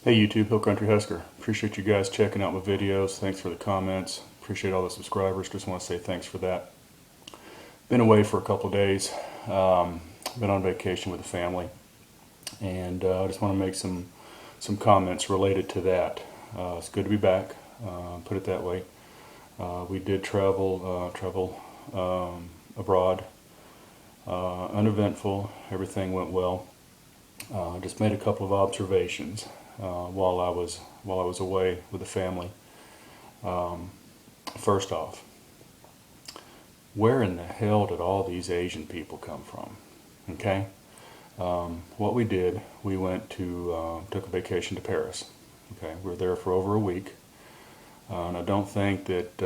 Hey YouTube, Hill Country Husker. Appreciate you guys checking out my videos. Thanks for the comments. Appreciate all the subscribers. Just want to say thanks for that. Been away for a couple of days. Been on vacation with the family, and I just want to make some comments related to that. It's good to be back. Put it that way. We did travel abroad. Uneventful. Everything went well. Just made a couple of observations while I was away with the family. First off, where in the hell did all these Asian people come from? Okay, what we did, we went to took a vacation to Paris. Okay, we were there for over a week, and I don't think that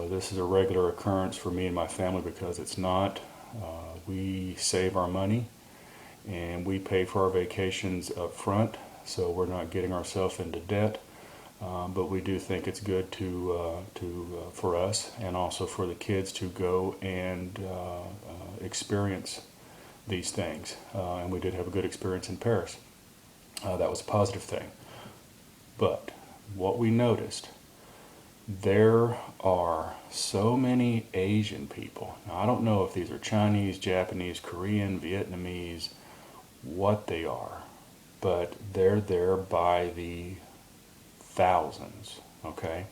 this is a regular occurrence for me and my family, because it's not. We save our money and we pay for our vacations up front, so we're not getting ourselves into debt. But we do think it's good for us and also for the kids to go and experience these things. And we did have a good experience in Paris. That was a positive thing. But what we noticed, there are so many Asian people. Now, I don't know if these are Chinese, Japanese, Korean, Vietnamese, what they are, but they're there by the thousands. Okay,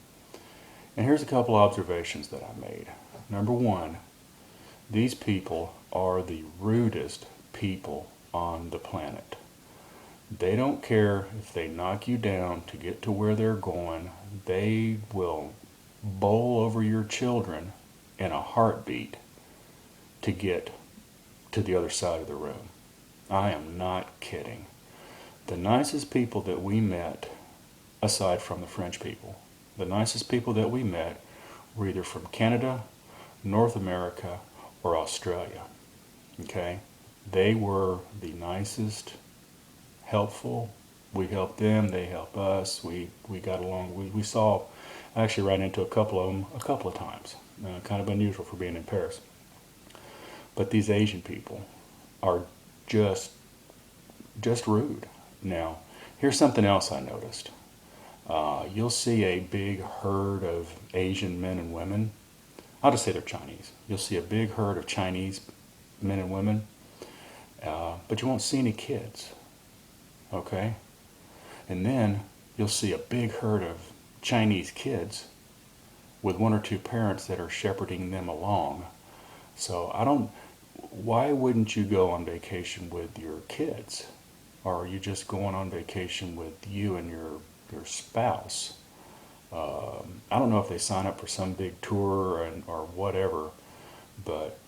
and here's a couple observations that I made. Number one, these people are the rudest people on the planet. They don't care if they knock you down to get to where they're going. They will bowl over your children in a heartbeat to get to the other side of the room. I am not kidding. The nicest people that we met, aside from the French people, the nicest people that we met were either from Canada, North America, or Australia. Okay? They were the nicest, helpful. We helped them, they helped us. We got along. We saw, I actually ran into a couple of them a couple of times. Kind of unusual for being in Paris. But these Asian people are just rude. Now, here's something else I noticed. You'll see a big herd of Asian men and women. I'll just say they're Chinese. You'll see a big herd of Chinese men and women, but you won't see any kids. Okay? And then you'll see a big herd of Chinese kids with one or two parents that are shepherding them along. So why wouldn't you go on vacation with your kids? Or are you just going on vacation with you and your spouse? I don't know if they sign up for some big tour or whatever, but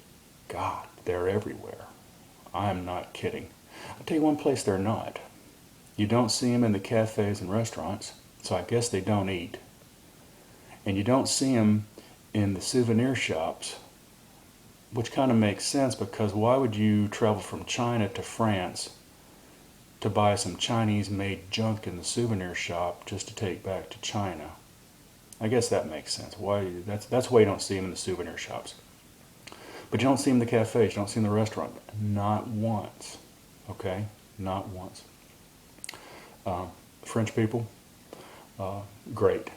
God, they're everywhere. I am not kidding. I'll tell you one place they're not. You don't see them in the cafes and restaurants, so I guess they don't eat. And you don't see them in the souvenir shops, which kind of makes sense, because why would you travel from China to France to buy some Chinese-made junk in the souvenir shop just to take back to China? I guess that makes sense. Why? That's why you don't see them in the souvenir shops. But you don't see them in the cafes, you don't see them in the restaurant. Not once. Okay? Not once. French people, great.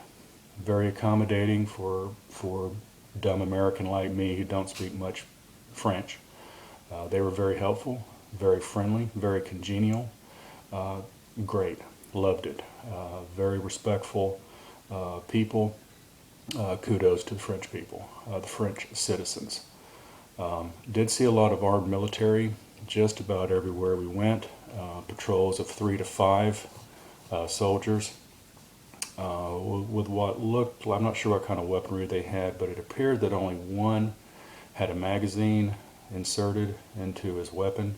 Very accommodating for dumb American like me who don't speak much French. They were very helpful, very friendly, very congenial. Great. Loved it. Very respectful people. Kudos to the French people, the French citizens. Did see a lot of armed military just about everywhere we went. Patrols of 3 to 5 soldiers with what looked, I'm not sure what kind of weaponry they had, but it appeared that only one had a magazine inserted into his weapon.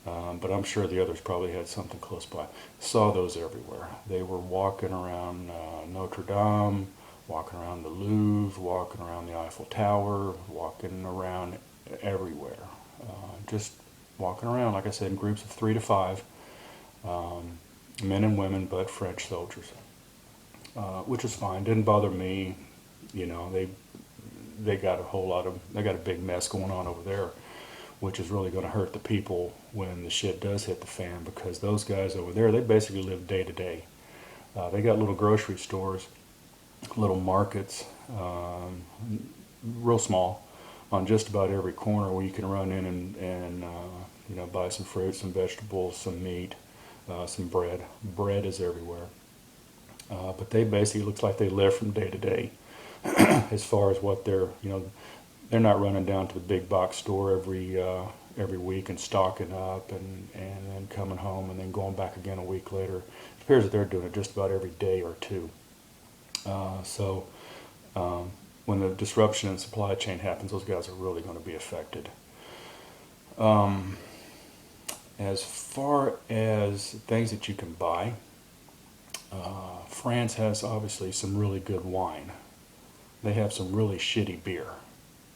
But I'm sure the others probably had something close by. Saw those everywhere. They were walking around Notre Dame, walking around the Louvre, walking around the Eiffel Tower, walking around everywhere. Just walking around, like I said, in groups of 3 to 5, men and women, but French soldiers, which is fine. Didn't bother me. You know, they got a big mess going on over there, which is really going to hurt the people when the shit does hit the fan, because those guys over there, they basically live day to day. They got little grocery stores, little markets, real small, on just about every corner where you can run in and buy some fruit, some vegetables, some meat, some bread. Bread is everywhere. But they basically, looks like they live from day to day as far as what they're not running down to the big box store every week and stocking up and then coming home and then going back again a week later. It appears that they're doing it just about every day or two. So when the disruption in supply chain happens, those guys are really going to be affected. As far as things that you can buy, France has obviously some really good wine. They have some really shitty beer.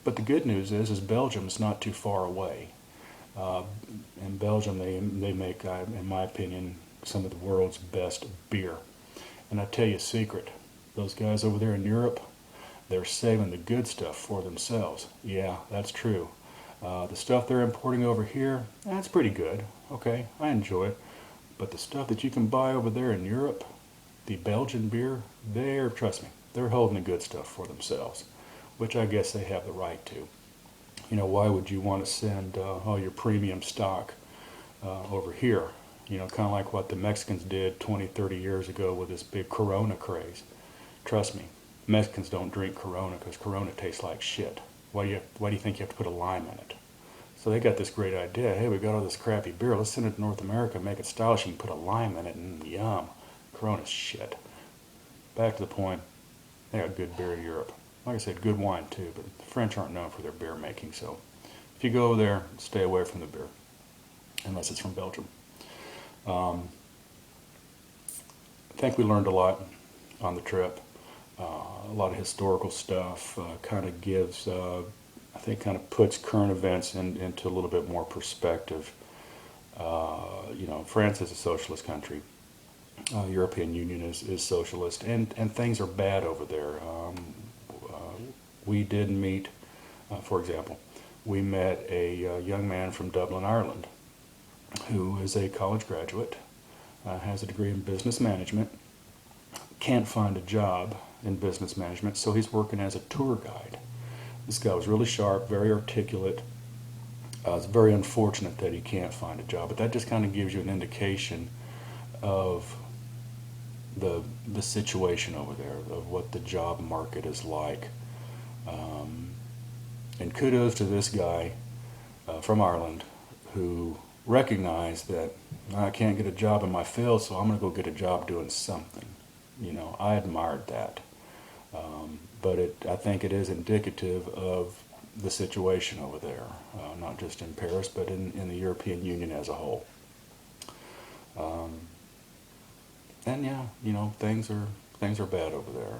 But the good news is Belgium's not too far away. In Belgium, they make, in my opinion, some of the world's best beer. And I tell you a secret, those guys over there in Europe, they're saving the good stuff for themselves. Yeah, that's true. The stuff they're importing over here, that's pretty good. Okay, I enjoy it. But the stuff that you can buy over there in Europe, the Belgian beer, trust me, they're holding the good stuff for themselves, which I guess they have the right to. Why would you want to send all your premium stock over here? Kind of like what the Mexicans did 20, 30 years ago with this big Corona craze. Trust me, Mexicans don't drink Corona because Corona tastes like shit. Why do you think you have to put a lime in it? So they got this great idea. Hey, we got all this crappy beer. Let's send it to North America, make it stylish, and put a lime in it, and yum. Corona's shit. Back to the point. They got good beer in Europe. Like I said, good wine too, but the French aren't known for their beer making, so if you go over there, stay away from the beer, unless it's from Belgium. I think we learned a lot on the trip. A lot of historical stuff, kind of gives, I think kind of puts current events into a little bit more perspective. France is a socialist country. European Union is socialist, and things are bad over there. We did meet, for example, we met a young man from Dublin, Ireland, who is a college graduate, has a degree in business management, can't find a job in business management, so he's working as a tour guide. This guy was really sharp, very articulate. It's very unfortunate that he can't find a job, but that just kind of gives you an indication of the situation over there, of what the job market is like. And kudos to this guy from Ireland who recognized that I can't get a job in my field, so I'm going to go get a job doing something. I admired that. But I think it is indicative of the situation over there, not just in Paris, but in the European Union as a whole. And yeah, things are bad over there,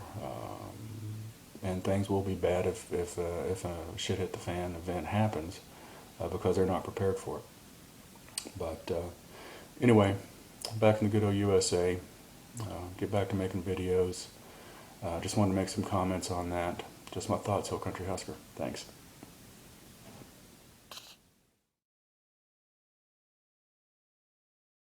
and things will be bad if a shit hit the fan event happens, because they're not prepared for it. But anyway, back in the good old USA, get back to making videos. Just wanted to make some comments on that. Just my thoughts, Hill Country Husker. Thanks.